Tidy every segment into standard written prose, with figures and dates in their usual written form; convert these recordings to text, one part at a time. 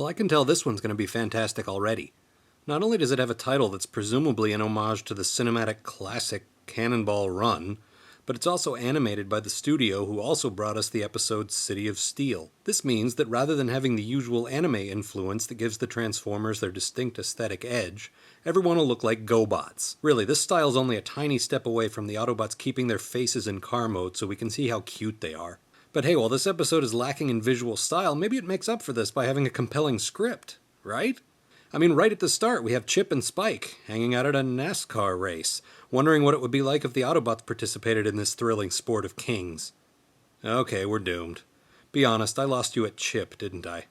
Well, I can tell this one's going to be fantastic already. Not only does it have a title that's presumably an homage to the cinematic classic Cannonball Run, but it's also animated by the studio who also brought us the episode City of Steel. This means that rather than having the usual anime influence that gives the Transformers their distinct aesthetic edge, everyone will look like GoBots. Really, this style's only a tiny step away from the Autobots keeping their faces in car mode so we can see how cute they are. But hey, while this episode is lacking in visual style, maybe it makes up for this by having a compelling script, right? I mean, right at the start, we have Chip and Spike hanging out at a NASCAR race, wondering what it would be like if the Autobots participated in this thrilling sport of kings. Okay, we're doomed. Be honest, I lost you at Chip, didn't I?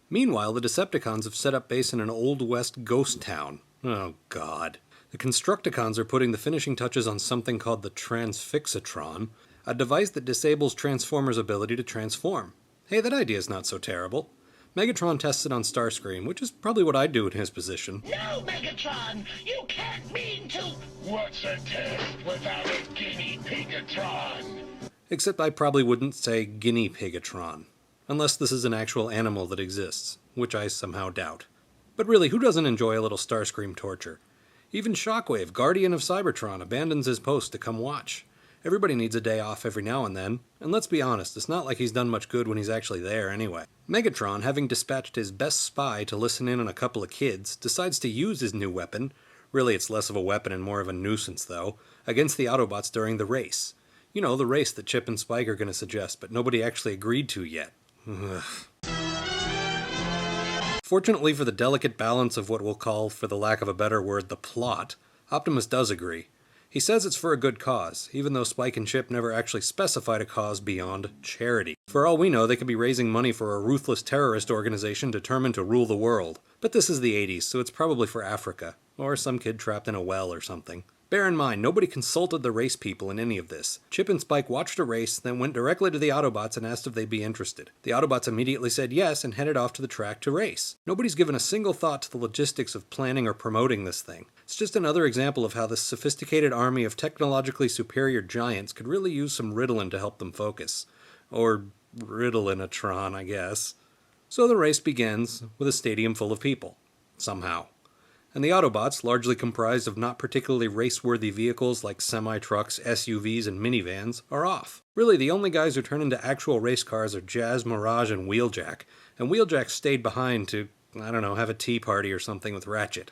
Meanwhile, the Decepticons have set up base in an Old West ghost town. Oh, God. The Constructicons are putting the finishing touches on something called the Transfixatron, a device that disables Transformers' ability to transform. Hey, that idea's not so terrible. Megatron tests it on Starscream, which is probably what I'd do in his position. No, Megatron! You can't mean to... What's a test without a guinea pigatron? Except I probably wouldn't say guinea pigatron, unless this is an actual animal that exists, which I somehow doubt. But really, who doesn't enjoy a little Starscream torture? Even Shockwave, guardian of Cybertron, abandons his post to come watch. Everybody needs a day off every now and then, and let's be honest, it's not like he's done much good when he's actually there anyway. Megatron, having dispatched his best spy to listen in on a couple of kids, decides to use his new weapon, really it's less of a weapon and more of a nuisance though, against the Autobots during the race. You know, the race that Chip and Spike are going to suggest, but nobody actually agreed to yet. Ugh. Fortunately for the delicate balance of what we'll call, for the lack of a better word, the plot, Optimus does agree. He says it's for a good cause, even though Spike and Chip never actually specified a cause beyond charity. For all we know, they could be raising money for a ruthless terrorist organization determined to rule the world. But this is the 80s, so it's probably for Africa, or some kid trapped in a well or something. Bear in mind, nobody consulted the race people in any of this. Chip and Spike watched a race, then went directly to the Autobots and asked if they'd be interested. The Autobots immediately said yes and headed off to the track to race. Nobody's given a single thought to the logistics of planning or promoting this thing. It's just another example of how this sophisticated army of technologically superior giants could really use some Ritalin to help them focus. Or Ritalin-a-tron, I guess. So the race begins with a stadium full of people. Somehow. And the Autobots, largely comprised of not particularly race-worthy vehicles like semi-trucks, SUVs, and minivans, are off. Really, the only guys who turn into actual race cars are Jazz, Mirage, and Wheeljack. And Wheeljack stayed behind to, I don't know, have a tea party or something with Ratchet.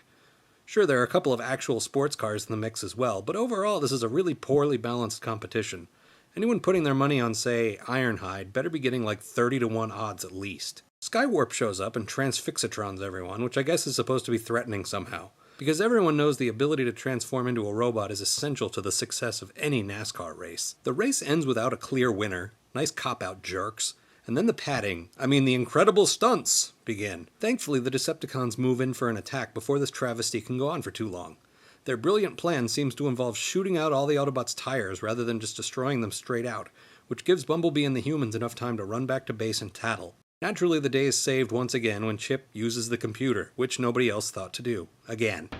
Sure, there are a couple of actual sports cars in the mix as well, but overall this is a really poorly balanced competition. Anyone putting their money on, say, Ironhide better be getting like 30-to-1 odds at least. Skywarp shows up and transfixatrons everyone, which I guess is supposed to be threatening somehow, because everyone knows the ability to transform into a robot is essential to the success of any NASCAR race. The race ends without a clear winner, nice cop-out jerks, and then the incredible stunts begin. Thankfully, the Decepticons move in for an attack before this travesty can go on for too long. Their brilliant plan seems to involve shooting out all the Autobots' tires rather than just destroying them straight out, which gives Bumblebee and the humans enough time to run back to base and tattle. Naturally, the day is saved once again when Chip uses the computer, which nobody else thought to do. Again.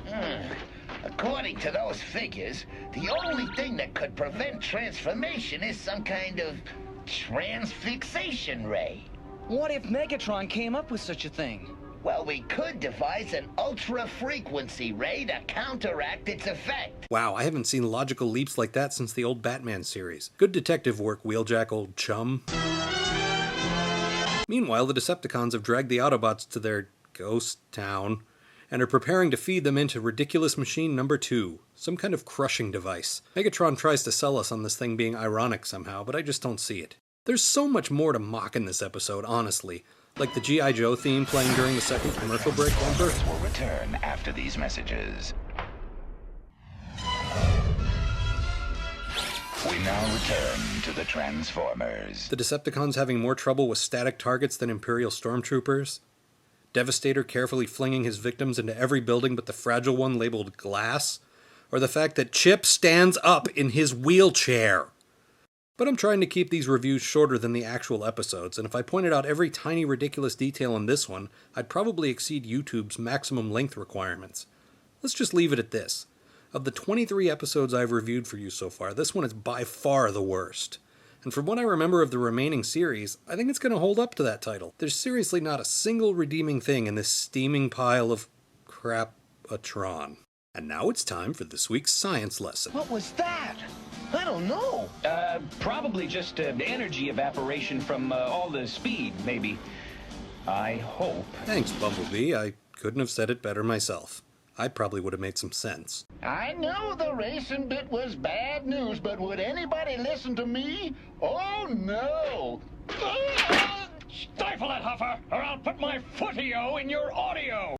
According to those figures, the only thing that could prevent transformation is some kind of transfixation ray. What if Megatron came up with such a thing? Well, we could devise an ultra-frequency ray to counteract its effect. Wow, I haven't seen logical leaps like that since the old Batman series. Good detective work, Wheeljack, old chum. Meanwhile, the Decepticons have dragged the Autobots to their ghost town and are preparing to feed them into ridiculous machine number 2, some kind of crushing device. Megatron tries to sell us on this thing being ironic somehow, but I just don't see it. There's so much more to mock in this episode, honestly. Like the G.I. Joe theme playing during the second commercial break bumper. Will return after these messages. We now return to the Transformers. The Decepticons having more trouble with static targets than Imperial Stormtroopers. Devastator carefully flinging his victims into every building but the fragile one labeled glass. Or the fact that Chip stands up in his wheelchair. But I'm trying to keep these reviews shorter than the actual episodes, and if I pointed out every tiny ridiculous detail in this one, I'd probably exceed YouTube's maximum length requirements. Let's just leave it at this. Of the 23 episodes I've reviewed for you so far, this one is by far the worst. And from what I remember of the remaining series, I think it's going to hold up to that title. There's seriously not a single redeeming thing in this steaming pile of crap-a-tron. And now it's time for this week's science lesson. What was that? I don't know. Probably just energy evaporation from all the speed, maybe. I hope. Thanks, Bumblebee. I couldn't have said it better myself. I probably would have made some sense. I know the racing bit was bad news, but would anybody listen to me? Oh, no. Stifle it, Huffer, or I'll put my foot-io in your audio!